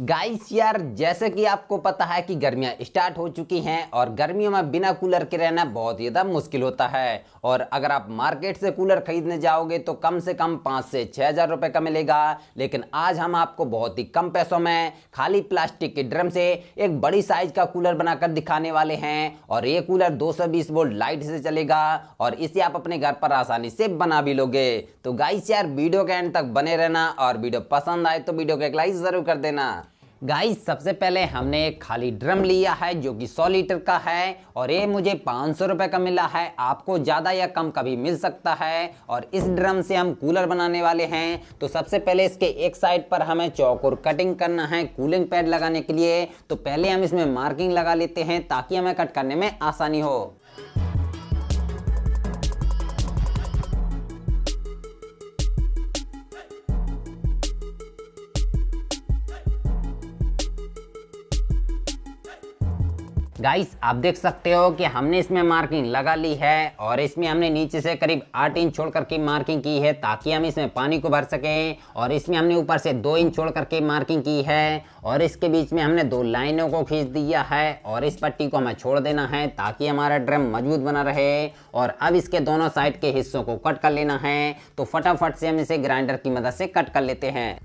Guys यार, जैसे कि आपको पता है कि गर्मियां स्टार्ट हो चुकी हैं और गर्मियों में बिना कूलर के रहना बहुत ही ज़्यादा मुश्किल होता है। और अगर आप मार्केट से कूलर खरीदने जाओगे तो कम से कम 5 से 6 हज़ार रुपए का मिलेगा। लेकिन आज हम आपको बहुत ही कम पैसों में खाली प्लास्टिक के ड्रम से एक बड़ी साइज का कूलर बनाकर दिखाने वाले हैं। और ये कूलर 220 वोल्ट लाइट से चलेगा और इसे आप अपने घर पर आसानी से बना भी लोगे। तो गाइस यार, वीडियो के एंड तक बने रहना और वीडियो पसंद आए तो वीडियो को एक लाइक जरूर कर देना। गाइस, सबसे पहले हमने एक खाली ड्रम लिया है जो कि 100 लीटर का है और ये मुझे 500 रुपए का मिला है। आपको ज़्यादा या कम कभी मिल सकता है। और इस ड्रम से हम कूलर बनाने वाले हैं। तो सबसे पहले इसके एक साइड पर हमें चौकोर कटिंग करना है कूलिंग पैड लगाने के लिए। तो पहले हम इसमें मार्किंग लगा लेते हैं ताकि हमें कट करने में आसानी हो। गाइस, आप देख सकते हो कि हमने इसमें मार्किंग लगा ली है और इसमें हमने नीचे से करीब 8 इंच छोड़ करके मार्किंग की है ताकि हम इसमें पानी को भर सकें। और इसमें हमने ऊपर से 2 इंच छोड़ करके मार्किंग की है और इसके बीच में हमने 2 लाइनों को खींच दिया है और इस पट्टी को हमें छोड़ देना है ताकि हमारा ड्रम मजबूत बना रहे। और अब इसके दोनों साइड के हिस्सों को कट कर लेना है। तो फटाफट से हम इसे ग्राइंडर की मदद से कट कर लेते हैं।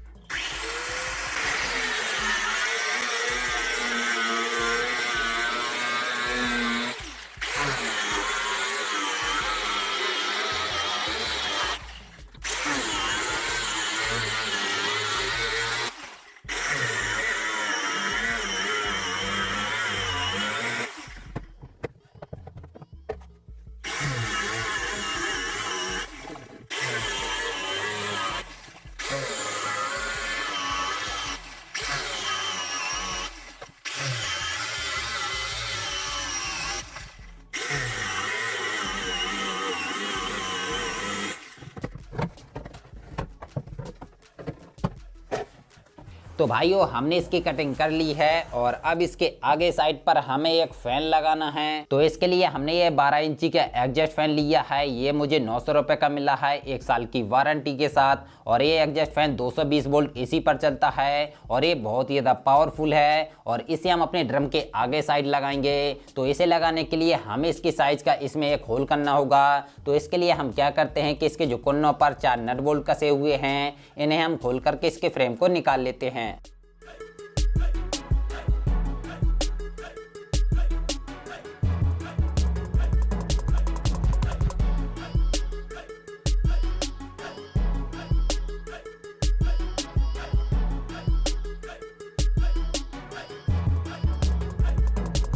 तो भाइयों, हमने इसकी कटिंग कर ली है और अब इसके आगे साइड पर हमें एक फैन लगाना है। तो इसके लिए हमने ये 12 इंची का एग्जॉस्ट फैन लिया है। ये मुझे 900 रुपए का मिला है 1 साल की वारंटी के साथ। और ये एग्जॉस्ट फैन 220 वोल्ट एसी पर चलता है और ये बहुत ही ज़्यादा पावरफुल है। और इसे हम अपने ड्रम के आगे साइड लगाएंगे। तो इसे लगाने के लिए हमें इसकी साइज का इसमें एक होल करना होगा। तो इसके लिए हम क्या करते हैं कि इसके जो कोनों पर 4 नट बोल्ट कसे हुए हैं, इन्हें हम खोल करके इसके फ्रेम को निकाल लेते हैं।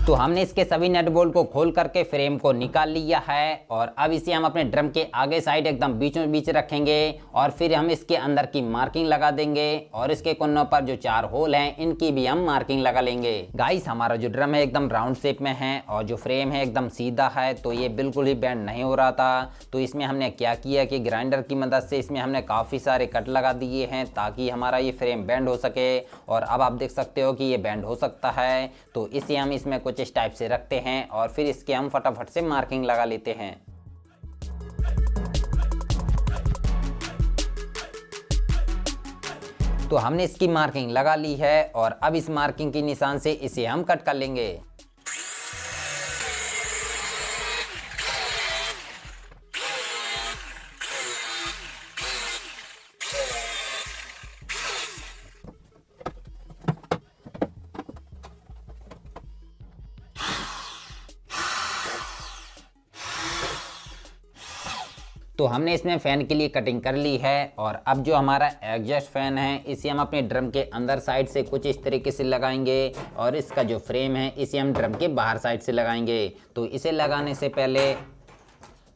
तो हमने इसके सभी नट बोल्ट को खोल करके फ्रेम को निकाल लिया है। और अब इसे हम अपने ड्रम के आगे साइड एकदम बीचों बीच रखेंगे और फिर हम इसके अंदर की मार्किंग लगा देंगे और इसके कोनों पर जो 4 होल हैं इनकी भी हम मार्किंग लगा लेंगे। गाइस, हमारा जो ड्रम है एकदम राउंड शेप में है और जो फ्रेम है एकदम सीधा है, तो ये बिल्कुल ही बेंड नहीं हो रहा था। तो इसमें हमने क्या किया कि ग्राइंडर की मदद से इसमें हमने काफ़ी सारे कट लगा दिए हैं ताकि हमारा ये फ्रेम बेंड हो सके। और अब आप देख सकते हो कि ये बेंड हो सकता है। तो इसे हम इसमें कुछ इस टाइप से रखते हैं और फिर इसके हम फटाफट से मार्किंग लगा लेते हैं। तो हमने इसकी मार्किंग लगा ली है और अब इस मार्किंग के निशान से इसे हम कट कर लेंगे। तो हमने इसमें फ़ैन के लिए कटिंग कर ली है और अब जो हमारा एग्जॉस्ट फैन है इसे हम अपने ड्रम के अंदर साइड से कुछ इस तरीके से लगाएंगे और इसका जो फ्रेम है इसे हम ड्रम के बाहर साइड से लगाएंगे। तो इसे लगाने से पहले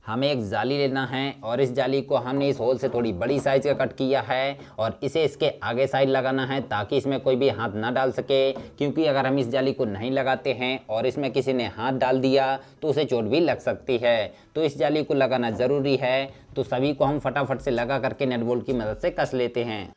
हमें एक जाली लेना है और इस जाली को हमने इस होल से थोड़ी बड़ी साइज का कट किया है और इसे इसके आगे साइड लगाना है ताकि इसमें कोई भी हाथ ना डाल सके। क्योंकि अगर हम इस जाली को नहीं लगाते हैं और इसमें किसी ने हाथ डाल दिया तो उसे चोट भी लग सकती है। तो इस जाली को लगाना ज़रूरी है। तो सभी को हम फटाफट से लगा करके नट बोल्ट की मदद से कस लेते हैं।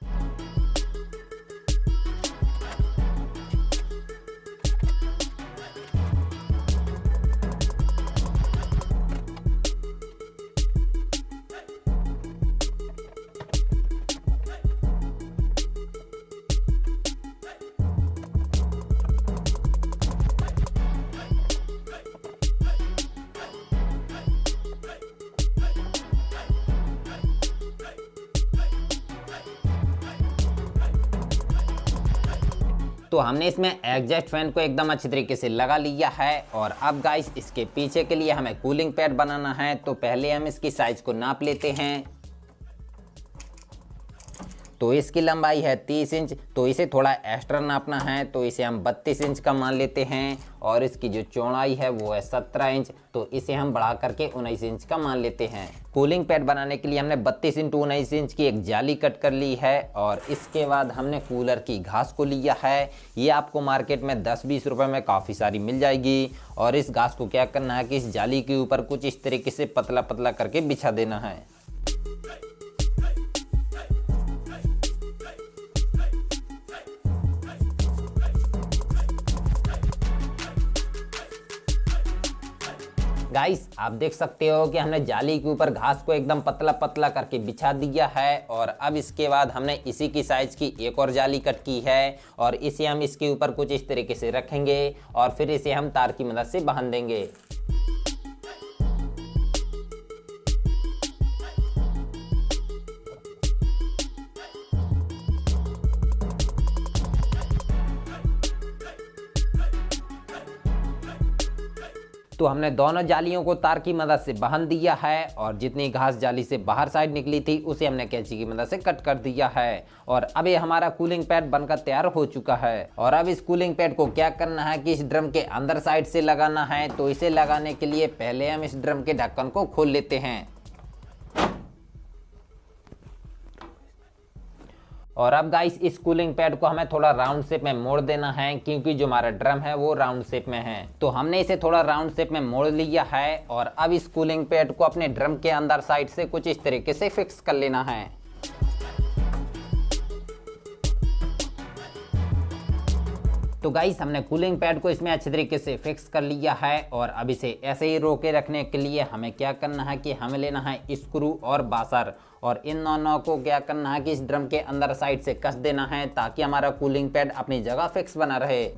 तो हमने इसमें एग्जॉस्ट फैन को एकदम अच्छी तरीके से लगा लिया है। और अब गाइस इसके पीछे के लिए हमें कूलिंग पैड बनाना है। तो पहले हम इसकी साइज को नाप लेते हैं। तो इसकी लंबाई है 30 इंच, तो इसे थोड़ा एक्स्ट्रा नापना है, तो इसे हम 32 इंच का मान लेते हैं। और इसकी जो चौड़ाई है वो है 17 इंच, तो इसे हम बढ़ा करके 19 इंच का मान लेते हैं। कूलिंग पैड बनाने के लिए हमने 32 इंटू 19 इंच की एक जाली कट कर ली है। और इसके बाद हमने कूलर की घास को लिया है। ये आपको मार्केट में 10-20 रुपए में काफ़ी सारी मिल जाएगी। और इस घास को क्या करना है कि इस जाली के ऊपर कुछ इस तरीके से पतला पतला करके बिछा देना है। गाइस आप देख सकते हो कि हमने जाली के ऊपर घास को एकदम पतला पतला करके बिछा दिया है। और अब इसके बाद हमने इसी की साइज की एक और जाली कट की है और इसे हम इसके ऊपर कुछ इस तरीके से रखेंगे और फिर इसे हम तार की मदद से बांध देंगे। तो हमने दोनों जालियों को तार की मदद से बांध दिया है और जितनी घास जाली से बाहर साइड निकली थी उसे हमने कैंची की मदद से कट कर दिया है। और अब ये हमारा कूलिंग पैड बनकर तैयार हो चुका है। और अब इस कूलिंग पैड को क्या करना है कि इस ड्रम के अंदर साइड से लगाना है। तो इसे लगाने के लिए पहले हम इस ड्रम के ढक्कन को खोल लेते हैं। और अब गाइस इस कूलिंग पैड को हमें थोड़ा राउंड शेप में मोड़ देना है, क्योंकि जो हमारा ड्रम है वो राउंड शेप में है। तो हमने इसे थोड़ा राउंड शेप में मोड़ लिया है। और अब इस कूलिंग पैड को अपने ड्रम के अंदर साइड से कुछ इस तरीके से फिक्स कर लेना है। तो गाइस हमने कूलिंग पैड को इसमें अच्छे तरीके से फिक्स कर लिया है। और अब इसे ऐसे ही रोके रखने के लिए हमें क्या करना है कि हमें लेना है स्क्रू और बासर। और इन दोनों को क्या करना है कि इस ड्रम के अंदर साइड से कस देना है, ताकि हमारा कूलिंग पैड अपनी जगह फिक्स बना रहे।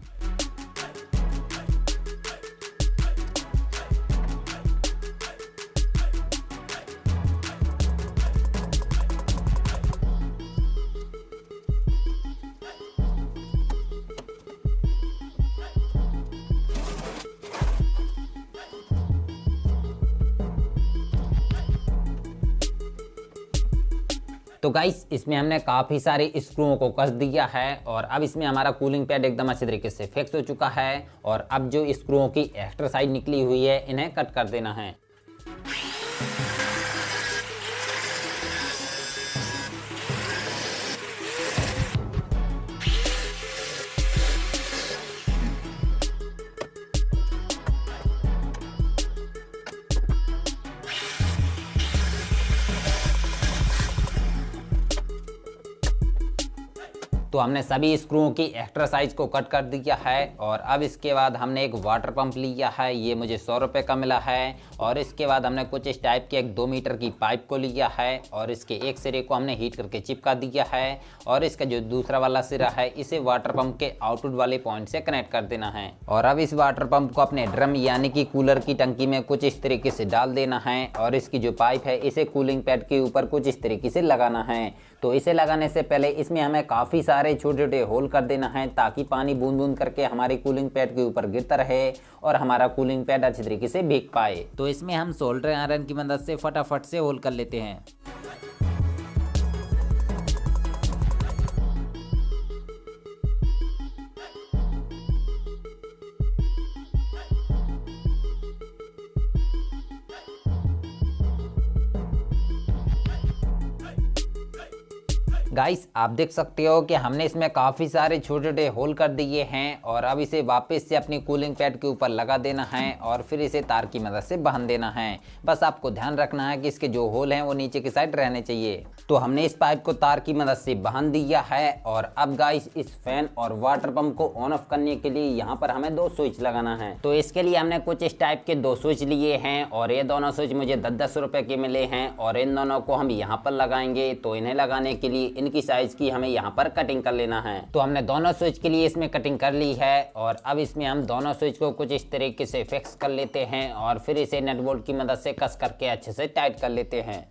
तो गाइस इसमें हमने काफ़ी सारे स्क्रूओं को कस दिया है। और अब इसमें हमारा कूलिंग पैड एकदम अच्छे तरीके से फिक्स हो चुका है। और अब जो स्क्रूओं की एक्स्ट्रा साइड निकली हुई है इन्हें कट कर देना है। तो हमने सभी स्क्रूओं की एक्स्ट्रा साइज को कट कर दिया है। और अब इसके बाद हमने एक वाटर पंप लिया है, ये मुझे 100 रुपये का मिला है। और इसके बाद हमने कुछ इस टाइप की एक 2 मीटर की पाइप को लिया है और इसके एक सिरे को हमने हीट करके चिपका दिया है। और इसका जो दूसरा वाला सिरा है इसे वाटर पंप के आउटपुट वाले पॉइंट से कनेक्ट कर देना है। और अब इस वाटर पंप को अपने ड्रम यानी कि कूलर की टंकी में कुछ इस तरीके से डाल देना है। और इसकी जो पाइप है इसे कूलिंग पैड के ऊपर कुछ इस तरीके से लगाना है। तो इसे लगाने से पहले इसमें हमें काफ़ी सारे छोटे छोटे होल कर देना है, ताकि पानी बूंद बूंद करके हमारे कूलिंग पैड के ऊपर गिरता रहे और हमारा कूलिंग पैड अच्छी तरीके से भीग पाए। तो इसमें हम सोल्डर आयरन की मदद से फटाफट से होल कर लेते हैं। गाइस आप देख सकते हो कि हमने इसमें काफ़ी सारे छोटे छोटे होल कर दिए हैं। और अब इसे वापस से अपनी कूलिंग पैड के ऊपर लगा देना है और फिर इसे तार की मदद से बांध देना है। बस आपको ध्यान रखना है कि इसके जो होल हैं वो नीचे की साइड रहने चाहिए। तो हमने इस पाइप को तार की मदद से बांध दिया है। और अब गाइस इस फैन और वाटर पंप को ऑन ऑफ करने के लिए यहाँ पर हमें 2 स्विच लगाना है। तो इसके लिए हमने कुछ इस टाइप के 2 स्विच लिए हैं और ये दोनों स्विच मुझे 10-10 रुपए के मिले हैं। और इन दोनों को हम यहाँ पर लगाएंगे। तो इन्हें लगाने के लिए इनकी साइज की हमें यहाँ पर कटिंग कर लेना है। तो हमने दोनों स्विच के लिए इसमें कटिंग कर ली है। और अब इसमें हम दोनों स्विच को कुछ इस तरीके से फिक्स कर लेते हैं और फिर इसे नट बोल्ट की मदद से कस करके अच्छे से टाइट कर लेते हैं।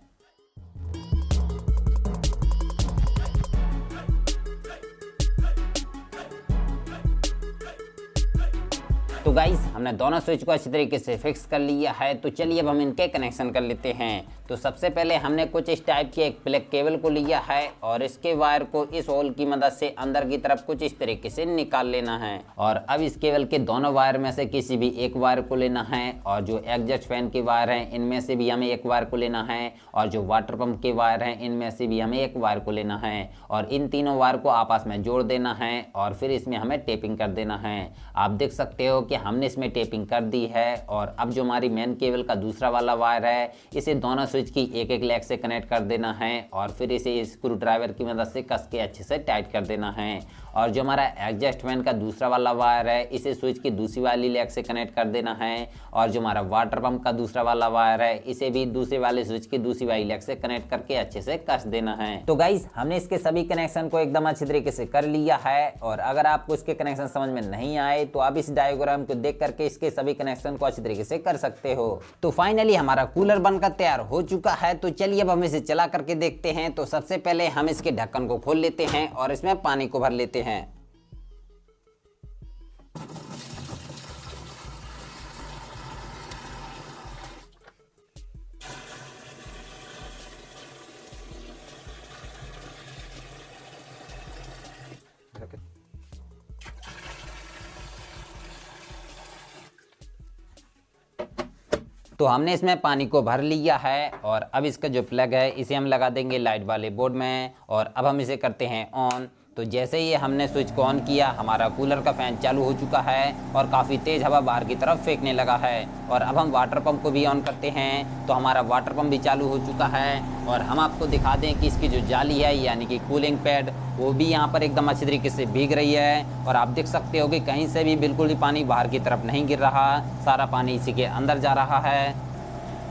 तो गाइस हमने दोनों स्विच को अच्छी तरीके से फिक्स कर लिया है। तो चलिए अब हम इनके कनेक्शन कर लेते हैं। तो सबसे पहले हमने कुछ इस टाइप के एक प्लग केबल को लिया है और इसके वायर को इस होल की मदद से अंदर की तरफ कुछ इस तरीके से निकाल लेना है। और अब इस केबल के दोनों वायर में से किसी भी एक वायर को लेना है और जो एग्जॉस्ट फैन के वायर हैं इनमें से भी हमें एक वायर को लेना है और जो वाटर पंप के वायर हैं इनमें से भी हमें एक वायर को लेना है और इन तीनों वायर को आपस में जोड़ देना है और फिर इसमें हमें टेपिंग कर देना है। आप देख सकते हो कि हमने इसमें टेपिंग कर दी है। और अब जो हमारी मेन केबल का दूसरा वाला वायर है इसे दोनों स्विच की एक एक लेग से कनेक्ट कर देना है और फिर इसे स्क्रू ड्राइवर की मदद से कस के अच्छे से टाइट कर देना है। और जो हमारा एग्जॉस्ट फैन का दूसरा वाला वायर है इसे स्विच की दूसरी वाली लेग से कनेक्ट कर देना है और जो हमारा वाटर पंप का दूसरा वाला वायर है इसे भी दूसरे वाले स्विच की दूसरी वाली लेग से कनेक्ट करके अच्छे से कस देना है। तो गाइस हमने इसके सभी कनेक्शन को एकदम अच्छी तरीके से कर लिया है। और अगर आपको इसके कनेक्शन समझ में नहीं आए तो आप इस डायग्राम को देख करके इसके सभी कनेक्शन को अच्छी तरीके से कर सकते हो। तो फाइनली हमारा कूलर बनकर तैयार हो चुका है। तो चलिए अब हम इसे चला करके देखते हैं। तो सबसे पहले हम इसके ढक्कन को खोल लेते हैं और इसमें पानी को भर लेते हैं। तो हमने इसमें पानी को भर लिया है और अब इसका जो प्लग है इसे हम लगा देंगे लाइट वाले बोर्ड में और अब हम इसे करते हैं ऑन। तो जैसे ही हमने स्विच को ऑन किया हमारा कूलर का फैन चालू हो चुका है और काफ़ी तेज़ हवा बाहर की तरफ फेंकने लगा है। और अब हम वाटर पंप को भी ऑन करते हैं तो हमारा वाटर पंप भी चालू हो चुका है। और हम आपको दिखा दें कि इसकी जो जाली है यानी कि कूलिंग पैड वो भी यहाँ पर एकदम अच्छी तरीके से भीग रही है। और आप देख सकते हो कि कहीं से भी बिल्कुल भी पानी बाहर की तरफ नहीं गिर रहा, सारा पानी इसी के अंदर जा रहा है।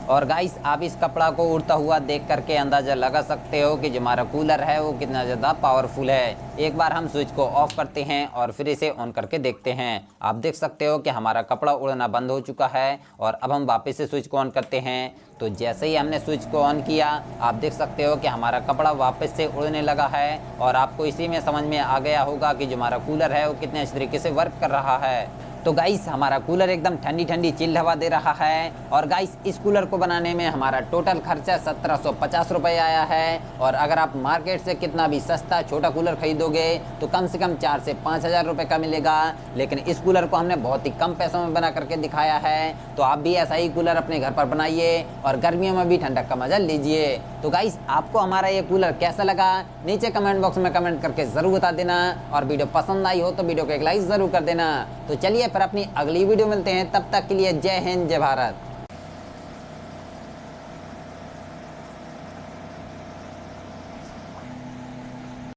और गाइस आप इस कपड़ा को उड़ता हुआ देख करके अंदाज़ा लगा सकते हो कि जो हमारा कूलर है वो कितना ज़्यादा पावरफुल है। एक बार हम स्विच को ऑफ करते हैं और फिर इसे ऑन करके देखते हैं। आप देख सकते हो कि हमारा कपड़ा उड़ना बंद हो चुका है। और अब हम वापस से स्विच को ऑन करते हैं। तो जैसे ही हमने स्विच को ऑन किया आप देख सकते हो कि हमारा कपड़ा वापस से उड़ने लगा है। और आपको इसी में समझ में आ गया होगा कि जो हमारा कूलर है वो कितने अच्छे तरीके से वर्क कर रहा है। तो गाइस हमारा कूलर एकदम ठंडी ठंडी चिल्ड हवा दे रहा है। और गाइस इस कूलर को बनाने में हमारा टोटल खर्चा 1750 रुपये आया है। और अगर आप मार्केट से कितना भी सस्ता छोटा कूलर खरीदोगे तो कम से कम 4 से 5 हज़ार रुपये का मिलेगा। लेकिन इस कूलर को हमने बहुत ही कम पैसों में बना करके दिखाया है। तो आप भी ऐसा ही कूलर अपने घर पर बनाइए और गर्मियों में भी ठंडक का मजा लीजिए। तो गाइस आपको हमारा ये कूलर कैसा लगा नीचे कमेंट बॉक्स में कमेंट करके ज़रूर बता देना। और वीडियो पसंद आई हो तो वीडियो को एक लाइक ज़रूर कर देना। तो चलिए फिर अपनी अगली वीडियो मिलते हैं, तब तक के लिए जय हिंद जय भारत।